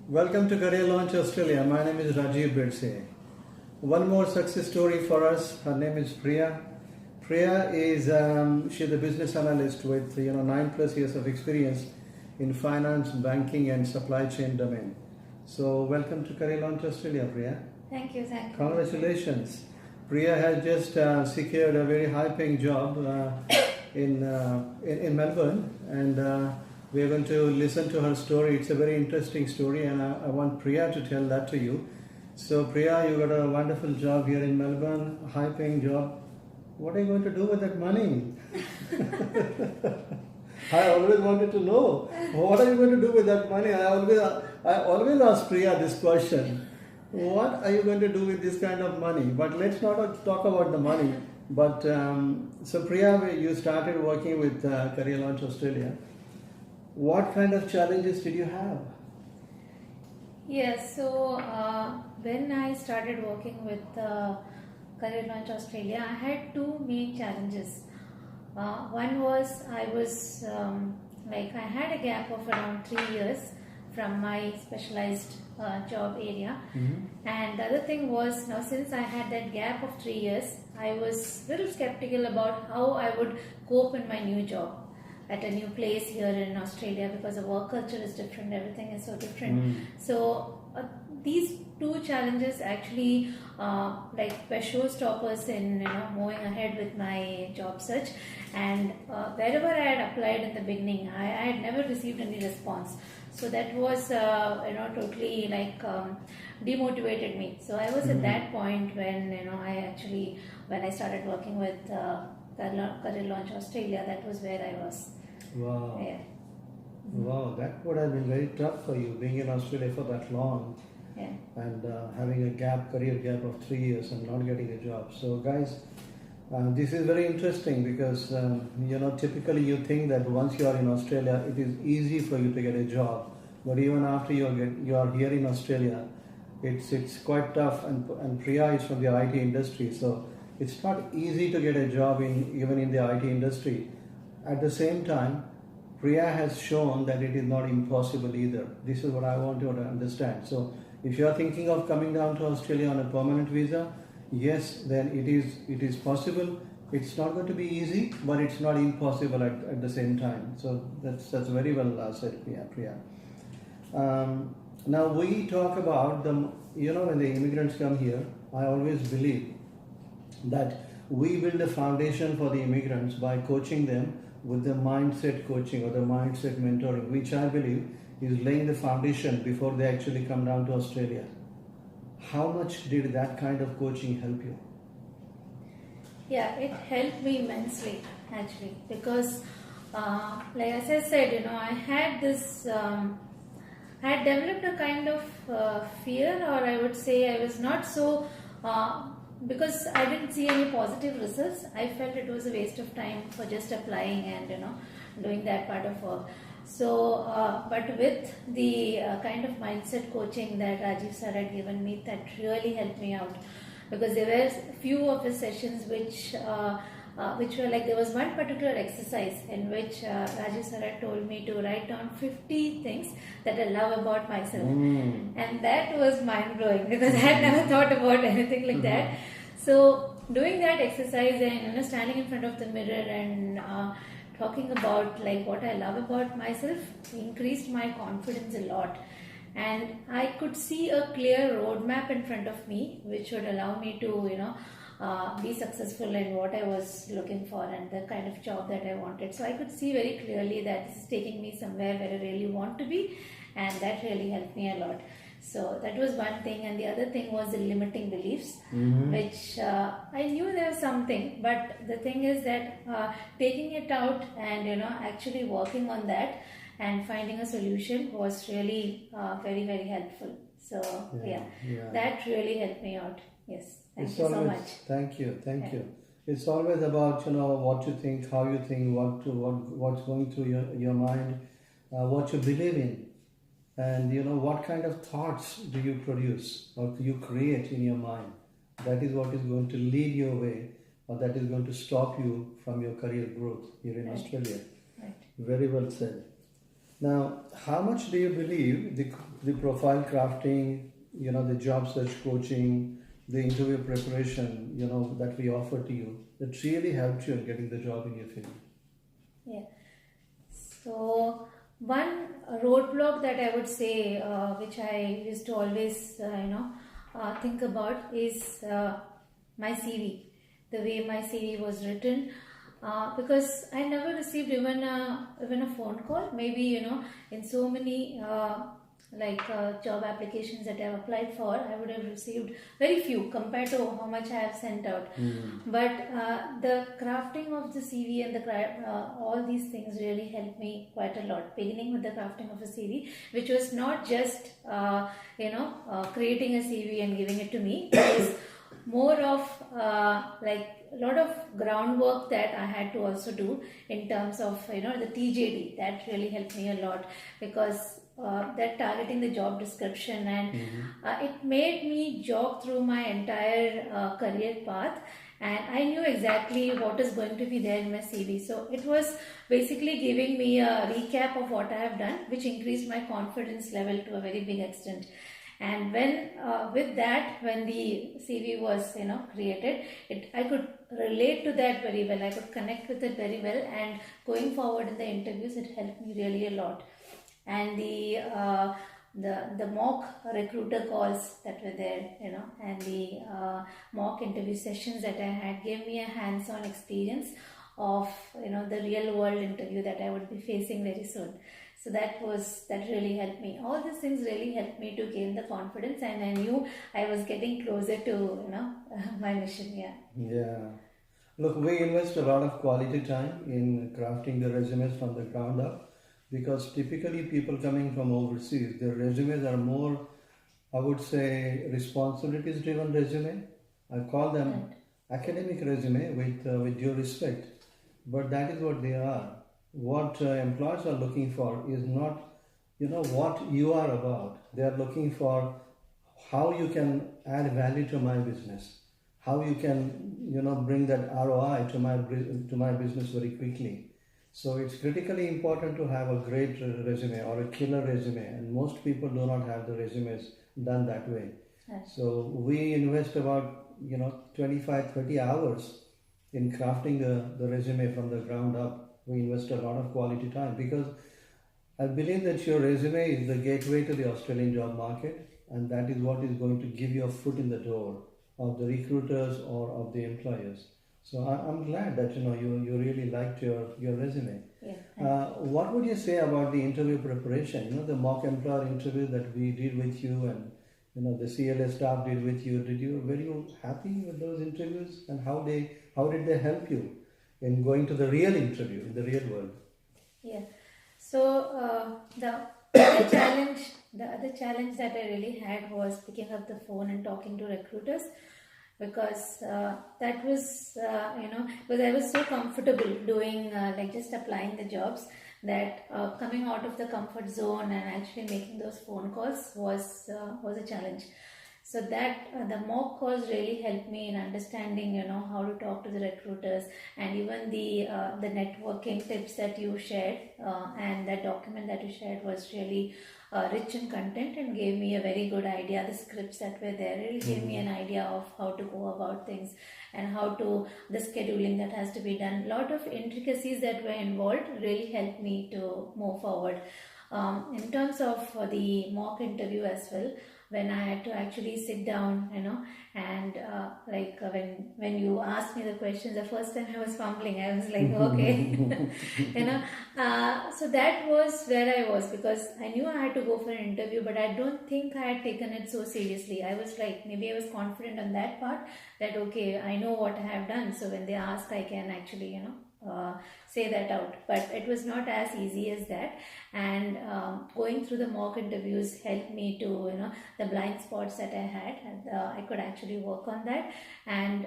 Welcome to Career Launch Australia. My name is Rajiv Bedse. One more success story for us. Her name is Priya. Priya is she's a business analyst with 9+ years of experience in finance, banking, and supply chain domain. So welcome to Career Launch Australia, Priya. Thank you. Congratulations. Priya has just secured a very high-paying job in Melbourne, and we're going to listen to her story. It's a very interesting story, and I want Priya to tell that to you. So, Priya, you got a wonderful job here in Melbourne, a high-paying job. What are you going to do with that money? I always wanted to know. What are you going to do with that money? I always ask Priya this question. What are you going to do with this kind of money? But let's not talk about the money. But so Priya, you started working with Career Launch Australia. What kind of challenges did you have? Yes, so when I started working with Career Launch Australia, I had two main challenges. One was I had a gap of around 3 years from my specialized job area. Mm-hmm. And the other thing was, now since I had that gap of 3 years, I was a little skeptical about how I would cope in my new job at a new place here in Australia, because the work culture is different, everything is so different. So these two challenges actually were showstoppers in moving ahead with my job search. And wherever I had applied in the beginning, I had never received any response. So that was totally demotivated me. So I was at that point when when I started working with Career Launch Australia, that was where I was. Wow. Yeah. Wow, that would have been very tough for you, being in Australia for that long. Yeah. And having a career gap of 3 years and not getting a job. So guys, this is very interesting because typically you think that once you are in Australia, it is easy for you to get a job. But even after you are here in Australia, it's quite tough. And Priya is from the IT industry, so it's not easy to get a job even in the IT industry. At the same time, Priya has shown that it is not impossible either. This is what I want you to understand. So if you are thinking of coming down to Australia on a permanent visa, yes, then it is possible. It's not going to be easy, but it's not impossible at the same time. So that's very well said, Priya. Now we talk about when the immigrants come here, I always believe that we build a foundation for the immigrants by coaching them with the mindset coaching or the mindset mentoring, which I believe is laying the foundation before they actually come down to Australia. How much did that kind of coaching help you? Yeah, it helped me immensely actually, because as I said, I had this, I had developed a kind of fear, or I would say I was not so, because I didn't see any positive results. I felt it was a waste of time for just applying and doing that part of work. So, but with the kind of mindset coaching that Rajiv sir had given me, that really helped me out, because there were few of the sessions which were there was one particular exercise in which Rajiv sir had told me to write down 50 things that I love about myself. And that was mind-blowing, because I had never thought about anything like that. So doing that exercise and standing in front of the mirror and talking about what I love about myself increased my confidence a lot. And I could see a clear roadmap in front of me, which would allow me to be successful in what I was looking for and the kind of job that I wanted. So I could see very clearly that this is taking me somewhere where I really want to be, and that really helped me a lot. So that was one thing, and the other thing was the limiting beliefs, which I knew there was something, but the thing is that taking it out and actually working on that and finding a solution was really very, very helpful. So that really helped me out. Yes. Thank you so much. Thank you. It's always about what you think, how you think, what's going through your mind, what you believe in, and what kind of thoughts do you produce or do you create in your mind. That is what is going to lead your way, or that is going to stop you from your career growth here in Australia. Right. Very well said. Now, how much do you believe the profile crafting, the job search coaching, the interview preparation, that we offer to you, that really helped you in getting the job in your field? Yeah. So one roadblock that I would say, which I used to always, think about is my CV, the way my CV was written. Because I never received even a phone call. Maybe in so many job applications that I've applied for, I would have received very few compared to how much I have sent out. But the crafting of the CV and all these things really helped me quite a lot. Beginning with the crafting of a CV, which was not just creating a CV and giving it to me. It was more of a lot of groundwork that I had to also do in terms of the TJD. That really helped me a lot, because that targeting the job description, and it made me jog through my entire career path, and I knew exactly what is going to be there in my CV. So it was basically giving me a recap of what I have done, which increased my confidence level to a very big extent. And when with that, when the CV was created, I could relate to that very well. I could connect with it very well, and going forward in the interviews, it helped me really a lot. And the mock recruiter calls that were there, and the mock interview sessions that I had gave me a hands-on experience of the real world interview that I would be facing very soon. So that really helped me. All these things really helped me to gain the confidence, and I knew I was getting closer to my mission. Yeah. Yeah. Look, we invest a lot of quality time in crafting the resumes from the ground up, because typically people coming from overseas, their resumes are more, I would say, responsibilities driven resume. I call them academic resume with due respect, but that is what they are. What employers are looking for is not what you are about. They are looking for how you can add value to my business, how you can bring that ROI to my business very quickly. So it's critically important to have a great resume or a killer resume, and most people do not have the resumes done that way. Right. So we invest about 25-30 hours in crafting the resume from the ground up. We invest a lot of quality time, because I believe that your resume is the gateway to the Australian job market, and that is what is going to give you a foot in the door of the recruiters or of the employers. So I'm glad that you really liked your resume. Yeah. What would you say about the interview preparation? The mock employer interview that we did with you, and the CLA staff did with you. Were you happy with those interviews, and how did they help you in going to the real interview in the real world? Yeah. So the other challenge that I really had was picking up the phone and talking to recruiters, because that was because I was so comfortable doing just applying the jobs, that coming out of the comfort zone and actually making those phone calls was a challenge. So that the mock calls really helped me in understanding how to talk to the recruiters, and even the networking tips that you shared, and that document that you shared was really rich in content, and gave me a very good idea. The scripts that were there really gave me an idea of how to go about things, and how to the scheduling that has to be done. A lot of intricacies that were involved really helped me to move forward. In terms of the mock interview as well, when I had to actually sit down, and when you asked me the questions, the first time I was fumbling. I was like, okay, so that was where I was, because I knew I had to go for an interview, but I don't think I had taken it so seriously. I was like, maybe I was confident on that part, that okay, I know what I have done, so when they ask, I can actually, say that out. But it was not as easy as that, and going through the mock interviews helped me to the blind spots that I had, and I could actually work on that. And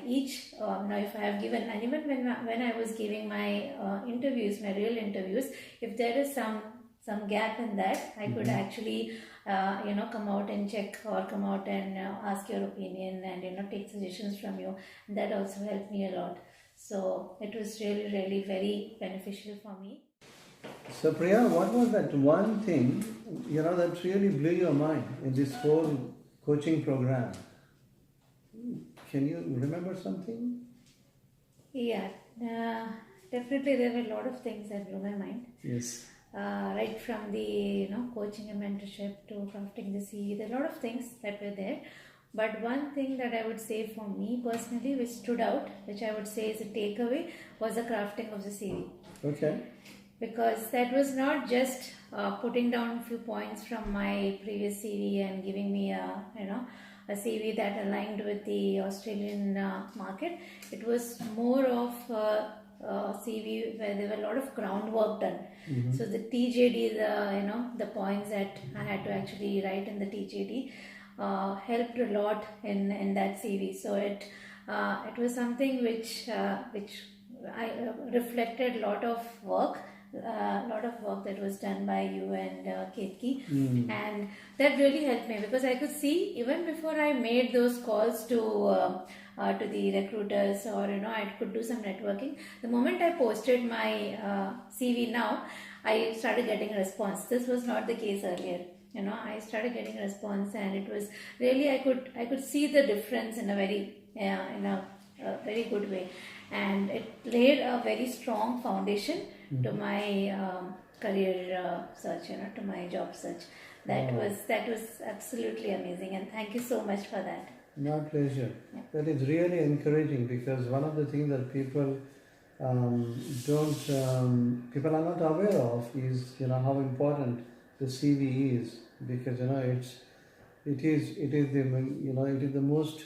each now if I have given, and even when I was giving my interviews, my real interviews, if there is some gap in that, I could actually come out and check, or come out and ask your opinion, and take suggestions from you. And that also helped me a lot. So it was really, really very beneficial for me. So Priya, what was that one thing that really blew your mind in this whole coaching program. Can you remember something? Yeah, definitely there were a lot of things that blew my mind. Yes. Right from the coaching and mentorship to crafting the CV, there are a lot of things that were there. But one thing that I would say for me personally, which stood out, which I would say is a takeaway, was the crafting of the CV. Okay. Because that was not just putting down a few points from my previous CV and giving me a CV that aligned with the Australian market. It was more of CV where there were a lot of groundwork done. Mm-hmm. So the TJD, the points that I had to actually write in the TJD helped a lot in that CV. So it was something which I reflected a lot of work. A lot of work that was done by you and Ketki, and that really helped me because I could see even before I made those calls to the recruiters, or I could do some networking. The moment I posted my CV now, I started getting a response. This was not the case earlier. I started getting a response, and it was really I could see the difference in a very very good way, and it laid a very strong foundation to my career search, to my job search. That was absolutely amazing, and thank you so much for that. My pleasure. Yeah. That is really encouraging because one of the things that people people are not aware of is how important the CV is, because it is the most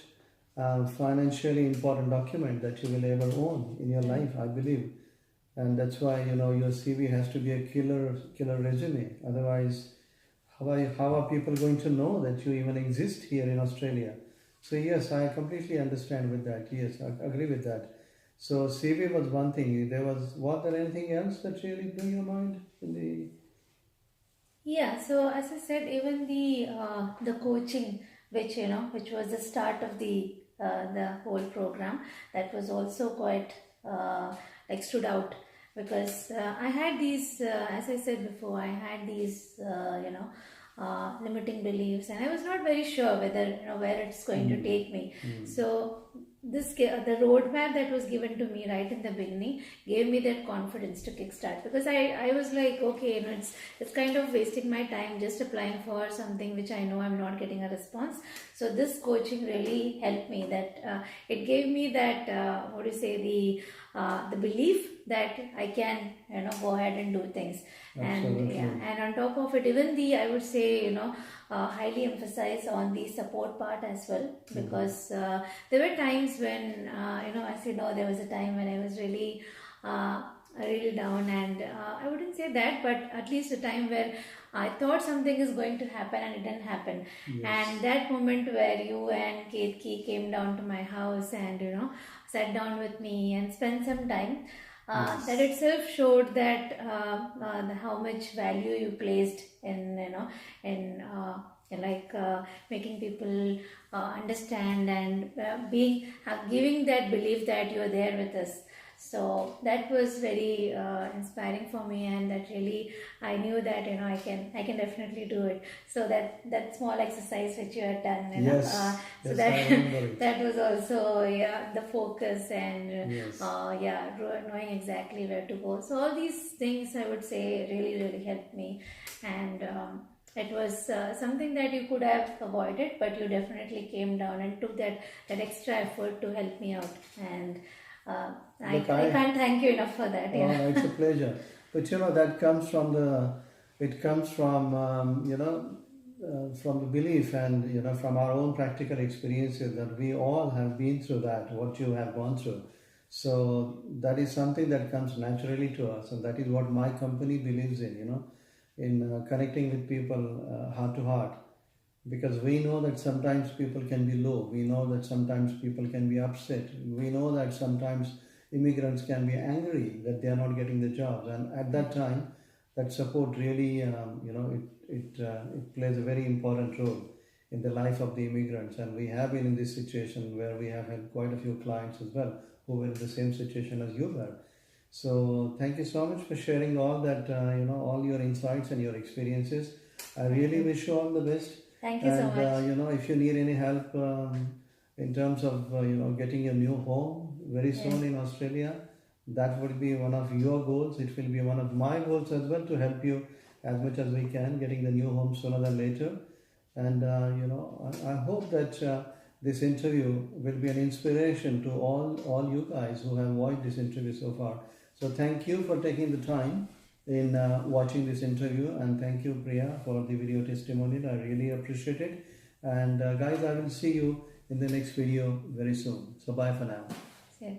financially important document that you will ever own in your life, I believe. And that's why your CV has to be a killer resume. Otherwise, how are people going to know that you even exist here in Australia? So yes, I completely understand with that. Yes, I agree with that. So CV was one thing. Was there anything else that really blew your mind in the? Yeah, so as I said, even the coaching, which was the start of the whole program, that was also quite stood out because I had these, as I said before, I had these limiting beliefs, and I was not very sure whether where it's going to take me. So the roadmap that was given to me right in the beginning gave me that confidence to kickstart, because I was like, okay, it's kind of wasting my time just applying for something which I know I'm not getting a response. So this coaching really helped me, that it gave me that the belief that I can go ahead and do things. Absolutely. And on top of it, even I would say highly emphasize on the support part as well, because there were times when as there was a time when I was really really down, and I wouldn't say that, but at least a time where I thought something is going to happen and it didn't happen. Yes. And that moment where you and Ketki came down to my house and sat down with me and spent some time, that itself showed that how much value you placed in making people understand, and giving that belief that you are there with us. So that was very inspiring for me, and that really I knew that I can definitely do it. So that small exercise which you had done, Yes. so Yes, I remember it. that was also the focus, and Yes. knowing exactly where to go. So all these things I would say really helped me, and it was something that you could have avoided, but you definitely came down and took that extra effort to help me out, and I can't thank you enough for that. Yeah. Oh, it's a pleasure. But that comes from from the belief and from our own practical experiences, that we all have been through that, what you have gone through. So that is something that comes naturally to us, and that is what my company believes in connecting with people heart to heart. Because we know that sometimes people can be low, we know that sometimes people can be upset, we know that sometimes immigrants can be angry that they are not getting the jobs, and at that time that support really it plays a very important role in the life of the immigrants. And we have been in this situation where we have had quite a few clients as well who were in the same situation as you were. So thank you so much for sharing all that all your insights and your experiences. I really wish you all the best. Thank you so much. You know, if you need any help in terms of getting a new home very soon in Australia, that would be one of your goals. It will be one of my goals as well, to help you as much as we can getting the new home sooner than later. And I hope that this interview will be an inspiration to all you guys who have watched this interview so far. So thank you for taking the time in watching this interview, and thank you, Priya, for the video testimonial. I really appreciate it. And guys, I will see you in the next video very soon. So bye for now. Yeah.